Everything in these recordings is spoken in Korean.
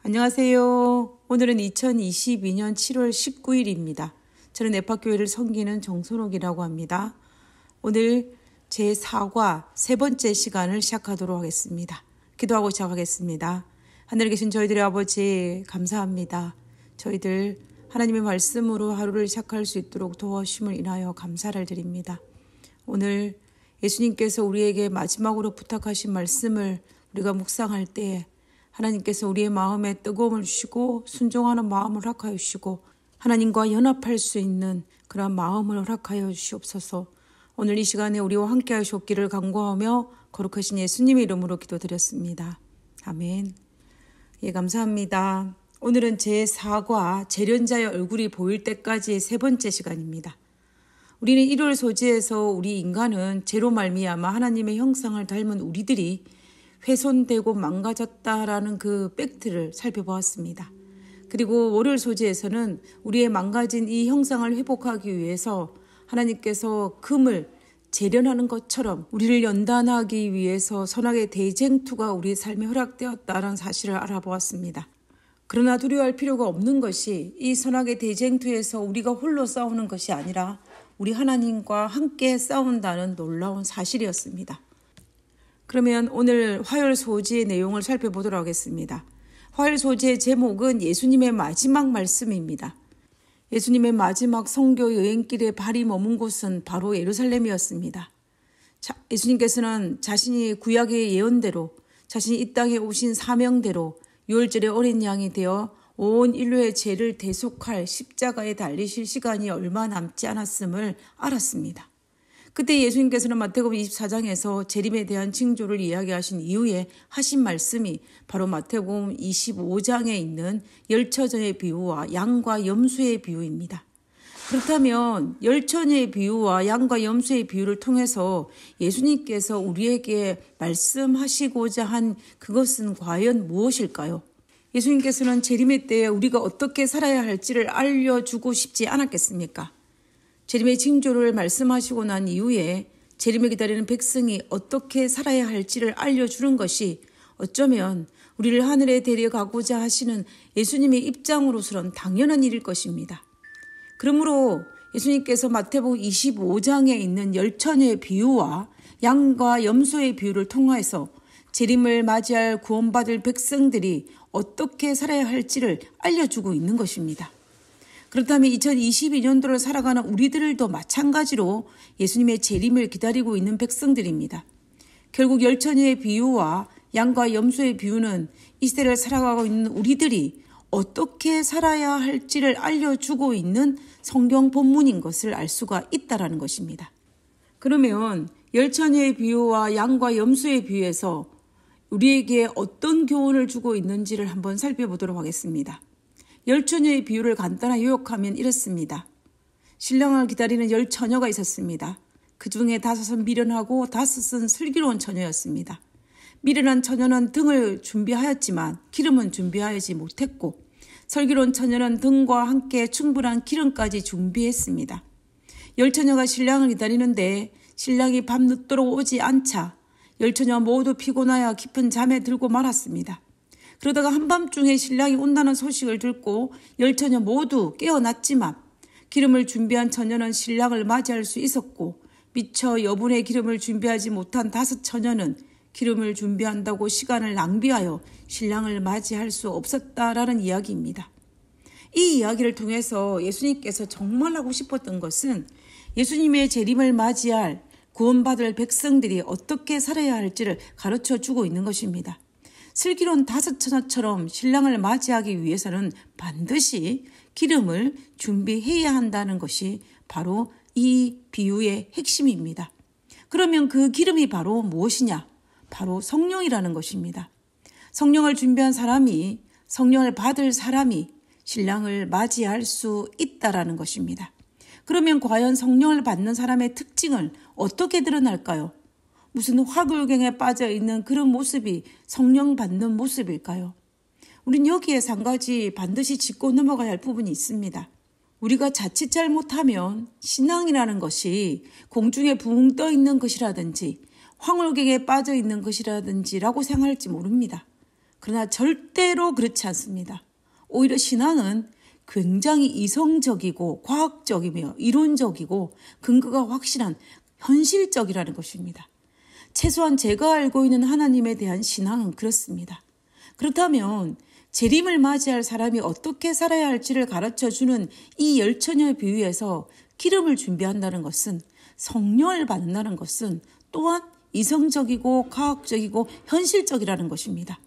안녕하세요. 오늘은 2022년 7월 19일입니다. 저는 에파교회를 섬기는 정선옥이라고 합니다. 오늘 제4과 세 번째 시간을 시작하도록 하겠습니다. 기도하고 시작하겠습니다. 하늘에 계신 저희들의 아버지 감사합니다. 저희들 하나님의 말씀으로 하루를 시작할 수 있도록 도와주심을 인하여 감사를 드립니다. 오늘 예수님께서 우리에게 마지막으로 부탁하신 말씀을 우리가 묵상할 때에 하나님께서 우리의 마음에 뜨거움을 주시고 순종하는 마음을 허락하여 주시고 하나님과 연합할 수 있는 그런 마음을 허락하여 주시옵소서. 오늘 이 시간에 우리와 함께 하시옵기를 간구하며 거룩하신 예수님의 이름으로 기도드렸습니다. 아멘. 예, 감사합니다. 오늘은 제4과 재련자의 얼굴이 보일 때까지의 세 번째 시간입니다. 우리는 1월 소지에서 우리 인간은 죄로 말미암아 하나님의 형상을 닮은 우리들이 훼손되고 망가졌다라는 그 팩트를 살펴보았습니다. 그리고 월요일 소지에서는 우리의 망가진 이 형상을 회복하기 위해서 하나님께서 금을 재련하는 것처럼 우리를 연단하기 위해서 선악의 대쟁투가 우리의 삶에 허락되었다는 사실을 알아보았습니다. 그러나 두려워할 필요가 없는 것이 이 선악의 대쟁투에서 우리가 홀로 싸우는 것이 아니라 우리 하나님과 함께 싸운다는 놀라운 사실이었습니다. 그러면 오늘 화요일 소지의 내용을 살펴보도록 하겠습니다. 화요일 소지의 제목은 예수님의 마지막 말씀입니다. 예수님의 마지막 선교 여행길에 발이 머문 곳은 바로 예루살렘이었습니다. 예수님께서는 자신이 구약의 예언대로 자신이 이 땅에 오신 사명대로 유월절의 어린 양이 되어 온 인류의 죄를 대속할 십자가에 달리실 시간이 얼마 남지 않았음을 알았습니다. 그때 예수님께서는 마태복음 24장에서 재림에 대한 징조를 이야기하신 이후에 하신 말씀이 바로 마태복음 25장에 있는 열처녀의 비유와 양과 염소의 비유입니다. 그렇다면 열처녀의 비유와 양과 염소의 비유를 통해서 예수님께서 우리에게 말씀하시고자 한 그것은 과연 무엇일까요? 예수님께서는 재림의 때에 우리가 어떻게 살아야 할지를 알려주고 싶지 않았겠습니까? 재림의 징조를 말씀하시고 난 이후에 재림을 기다리는 백성이 어떻게 살아야 할지를 알려주는 것이 어쩌면 우리를 하늘에 데려가고자 하시는 예수님의 입장으로서는 당연한 일일 것입니다. 그러므로 예수님께서 마태복음 25장에 있는 열처녀의 비유와 양과 염소의 비유를 통해서 재림을 맞이할 구원받을 백성들이 어떻게 살아야 할지를 알려주고 있는 것입니다. 그렇다면 2022년도를 살아가는 우리들도 마찬가지로 예수님의 재림을 기다리고 있는 백성들입니다. 결국 열처녀의 비유와 양과 염소의 비유는 이 시대를 살아가고 있는 우리들이 어떻게 살아야 할지를 알려주고 있는 성경 본문인 것을 알 수가 있다는 것입니다. 그러면 열처녀의 비유와 양과 염소의 비유에서 우리에게 어떤 교훈을 주고 있는지를 한번 살펴보도록 하겠습니다. 열처녀의 비유를 간단하게 요약하면 이렇습니다. 신랑을 기다리는 10처녀가 있었습니다. 그 중에 5은 미련하고 5은 슬기로운 처녀였습니다. 미련한 처녀는 등을 준비하였지만 기름은 준비하지 못했고 슬기로운 처녀는 등과 함께 충분한 기름까지 준비했습니다. 10처녀가 신랑을 기다리는데 신랑이 밤늦도록 오지 않자 10처녀 모두 피곤하여 깊은 잠에 들고 말았습니다. 그러다가 한밤중에 신랑이 온다는 소식을 듣고 10처녀 모두 깨어났지만 기름을 준비한 처녀는 신랑을 맞이할 수 있었고 미처 여분의 기름을 준비하지 못한 5처녀는 기름을 준비한다고 시간을 낭비하여 신랑을 맞이할 수 없었다라는 이야기입니다. 이 이야기를 통해서 예수님께서 정말 하고 싶었던 것은 예수님의 재림을 맞이할 구원받을 백성들이 어떻게 살아야 할지를 가르쳐주고 있는 것입니다. 슬기로운 5처녀처럼 신랑을 맞이하기 위해서는 반드시 기름을 준비해야 한다는 것이 바로 이 비유의 핵심입니다. 그러면 그 기름이 바로 무엇이냐? 바로 성령이라는 것입니다. 성령을 준비한 사람이, 성령을 받을 사람이 신랑을 맞이할 수 있다라는 것입니다. 그러면 과연 성령을 받는 사람의 특징을 어떻게 드러날까요? 무슨 화굴경에 빠져 있는 그런 모습이 성령 받는 모습일까요? 우린 여기에서 한 가지 반드시 짚고 넘어가야 할 부분이 있습니다. 우리가 자칫 잘못하면 신앙이라는 것이 공중에 붕 떠 있는 것이라든지 황홀경에 빠져 있는 것이라든지라고 생각할지 모릅니다. 그러나 절대로 그렇지 않습니다. 오히려 신앙은 굉장히 이성적이고 과학적이며 이론적이고 근거가 확실한 현실적이라는 것입니다. 최소한 제가 알고 있는 하나님에 대한 신앙은 그렇습니다. 그렇다면 재림을 맞이할 사람이 어떻게 살아야 할지를 가르쳐주는 이 열처녀의 비유에서 기름을 준비한다는 것은, 성령을 받는다는 것은 또한 이성적이고 과학적이고 현실적이라는 것입니다.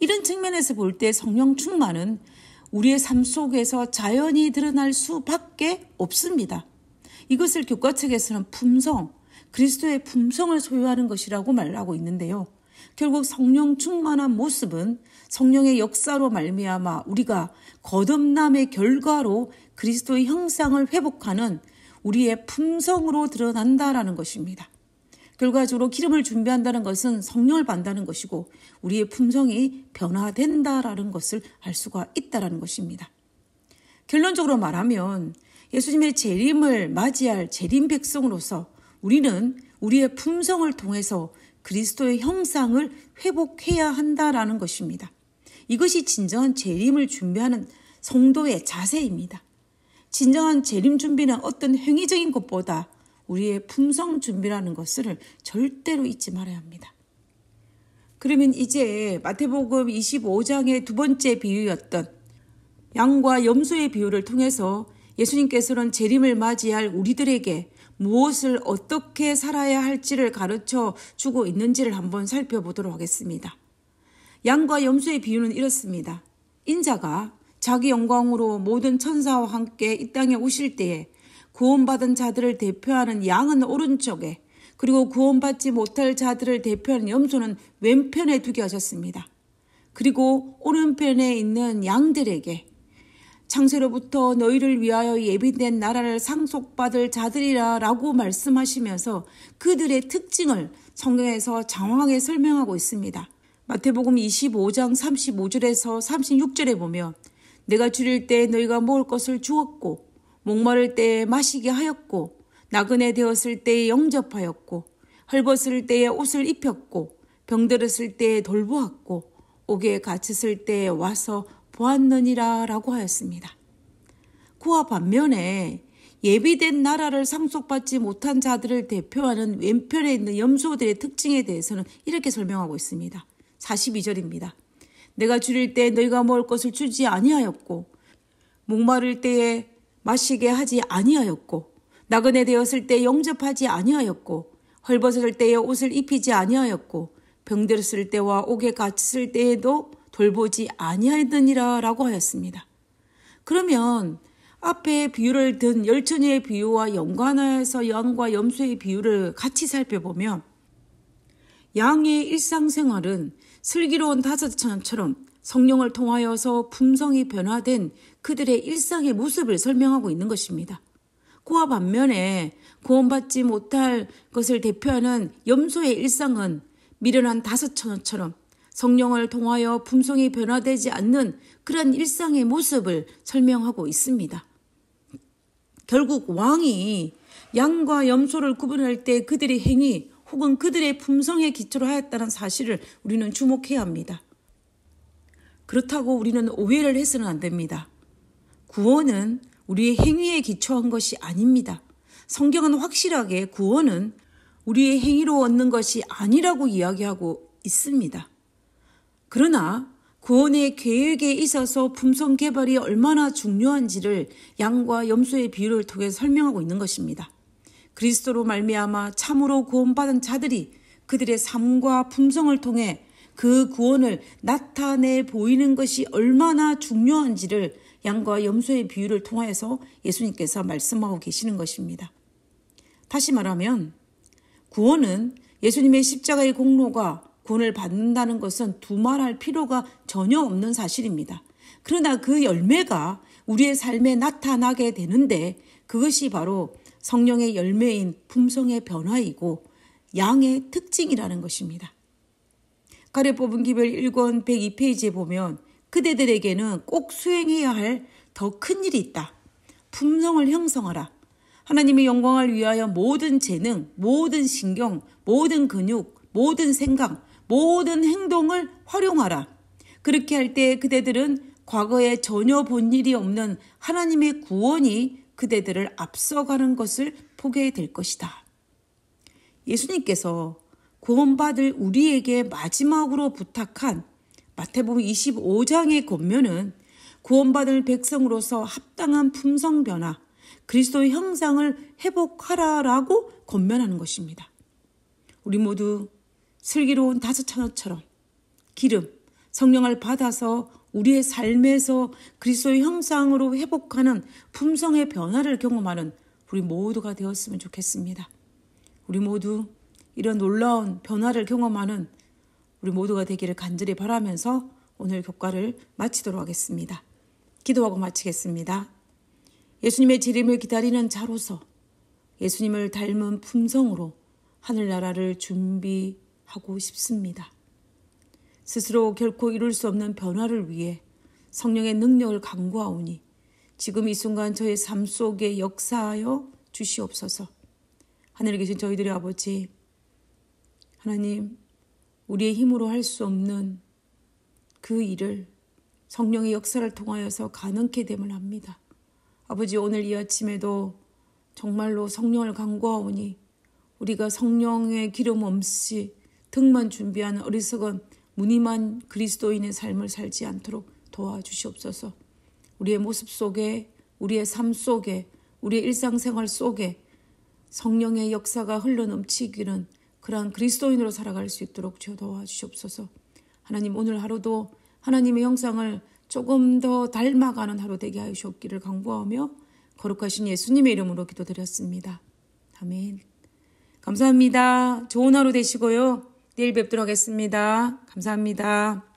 이런 측면에서 볼 때 성령 충만은 우리의 삶 속에서 자연히 드러날 수밖에 없습니다. 이것을 교과 책에서는 품성, 그리스도의 품성을 소유하는 것이라고 말하고 있는데요. 결국 성령 충만한 모습은 성령의 역사로 말미암아 우리가 거듭남의 결과로 그리스도의 형상을 회복하는 우리의 품성으로 드러난다라는 것입니다. 결과적으로 기름을 준비한다는 것은 성령을 받는다는 것이고 우리의 품성이 변화된다라는 것을 알 수가 있다라는 것입니다. 결론적으로 말하면 예수님의 재림을 맞이할 재림 백성으로서 우리는 우리의 품성을 통해서 그리스도의 형상을 회복해야 한다라는 것입니다. 이것이 진정한 재림을 준비하는 성도의 자세입니다. 진정한 재림 준비는 어떤 행위적인 것보다 우리의 품성 준비라는 것을 절대로 잊지 말아야 합니다. 그러면 이제 마태복음 25장의 두 번째 비유였던 양과 염소의 비유를 통해서 예수님께서는 재림을 맞이할 우리들에게 무엇을 어떻게 살아야 할지를 가르쳐 주고 있는지를 한번 살펴보도록 하겠습니다. 양과 염소의 비유는 이렇습니다. 인자가 자기 영광으로 모든 천사와 함께 이 땅에 오실 때에 구원받은 자들을 대표하는 양은 오른쪽에, 그리고 구원받지 못할 자들을 대표하는 염소는 왼편에 두게 하셨습니다. 그리고 오른편에 있는 양들에게 창세로부터 너희를 위하여 예비된 나라를 상속받을 자들이라 라고 말씀하시면서 그들의 특징을 성경에서 장황하게 설명하고 있습니다. 마태복음 25장 35절에서 36절에 보면 내가 줄일 때 너희가 먹을 것을 주었고 목마를 때에 마시게 하였고 나그네 되었을 때에 영접하였고 헐벗을 때에 옷을 입혔고 병들었을 때에 돌보았고 옥에 갇혔을 때에 와서 보았느니라 라고 하였습니다. 그와 반면에 예비된 나라를 상속받지 못한 자들을 대표하는 왼편에 있는 염소들의 특징에 대해서는 이렇게 설명하고 있습니다. 42절입니다. 내가 줄일 때 너희가 먹을 것을 주지 아니하였고 목마를 때에 마시게 하지 아니하였고 나그네 되었을 때 영접하지 아니하였고 헐벗을 때에 옷을 입히지 아니하였고 병들었을 때와 옥에 갇혔을 때에도 돌보지 아니하였느니라 라고 하였습니다. 그러면 앞에 비유를 든 열처녀의 비유와 연관해서 양과 염소의 비유를 같이 살펴보면 양의 일상생활은 슬기로운 다섯처녀처럼 성령을 통하여서 품성이 변화된 그들의 일상의 모습을 설명하고 있는 것입니다. 그와 반면에 구원받지 못할 것을 대표하는 염소의 일상은 미련한 다섯처녀처럼 성령을 통하여 품성이 변화되지 않는 그런 일상의 모습을 설명하고 있습니다. 결국 왕이 양과 염소를 구분할 때 그들의 행위 혹은 그들의 품성에 기초로 하였다는 사실을 우리는 주목해야 합니다. 그렇다고 우리는 오해를 해서는 안 됩니다. 구원은 우리의 행위에 기초한 것이 아닙니다. 성경은 확실하게 구원은 우리의 행위로 얻는 것이 아니라고 이야기하고 있습니다. 그러나 구원의 계획에 있어서 품성 개발이 얼마나 중요한지를 양과 염소의 비유를 통해 설명하고 있는 것입니다. 그리스도로 말미암아 참으로 구원받은 자들이 그들의 삶과 품성을 통해 그 구원을 나타내 보이는 것이 얼마나 중요한지를 양과 염소의 비유를 통해서 예수님께서 말씀하고 계시는 것입니다. 다시 말하면 구원은 예수님의 십자가의 공로가 구원을 받는다는 것은 두말할 필요가 전혀 없는 사실입니다. 그러나 그 열매가 우리의 삶에 나타나게 되는데 그것이 바로 성령의 열매인 품성의 변화이고 양의 특징이라는 것입니다. 가래 뽑은 기별 1권 102페이지에 보면 그대들에게는 꼭 수행해야 할 더 큰 일이 있다. 품성을 형성하라. 하나님의 영광을 위하여 모든 재능, 모든 신경, 모든 근육, 모든 생각, 모든 행동을 활용하라. 그렇게 할 때 그대들은 과거에 전혀 본 일이 없는 하나님의 구원이 그대들을 앞서가는 것을 보게 될 것이다. 예수님께서 구원받을 우리에게 마지막으로 부탁한 마태복음 25장의 권면은 구원받을 백성으로서 합당한 품성 변화, 그리스도의 형상을 회복하라라고 권면하는 것입니다. 우리 모두 슬기로운 다섯 처녀처럼 기름, 성령을 받아서 우리의 삶에서 그리스도의 형상으로 회복하는 품성의 변화를 경험하는 우리 모두가 되었으면 좋겠습니다. 우리 모두 이런 놀라운 변화를 경험하는 우리 모두가 되기를 간절히 바라면서 오늘 교과를 마치도록 하겠습니다. 기도하고 마치겠습니다. 예수님의 재림을 기다리는 자로서 예수님을 닮은 품성으로 하늘나라를 준비하고 싶습니다. 스스로 결코 이룰 수 없는 변화를 위해 성령의 능력을 간구하오니 지금 이 순간 저의 삶 속에 역사하여 주시옵소서. 하늘에 계신 저희들의 아버지 하나님, 우리의 힘으로 할 수 없는 그 일을 성령의 역사를 통하여서 가능케 됨을 합니다. 아버지, 오늘 이 아침에도 정말로 성령을 간구하오니 우리가 성령의 기름 없이 등만 준비하는 어리석은 무늬만 그리스도인의 삶을 살지 않도록 도와주시옵소서. 우리의 모습 속에, 우리의 삶 속에, 우리의 일상생활 속에 성령의 역사가 흘러넘치기는 그러한 그리스도인으로 살아갈 수 있도록 주여 도와주시옵소서. 하나님, 오늘 하루도 하나님의 형상을 조금 더 닮아가는 하루 되게 하여 주옵기를 간구하며 거룩하신 예수님의 이름으로 기도드렸습니다. 아멘. 감사합니다. 좋은 하루 되시고요. 내일 뵙도록 하겠습니다. 감사합니다.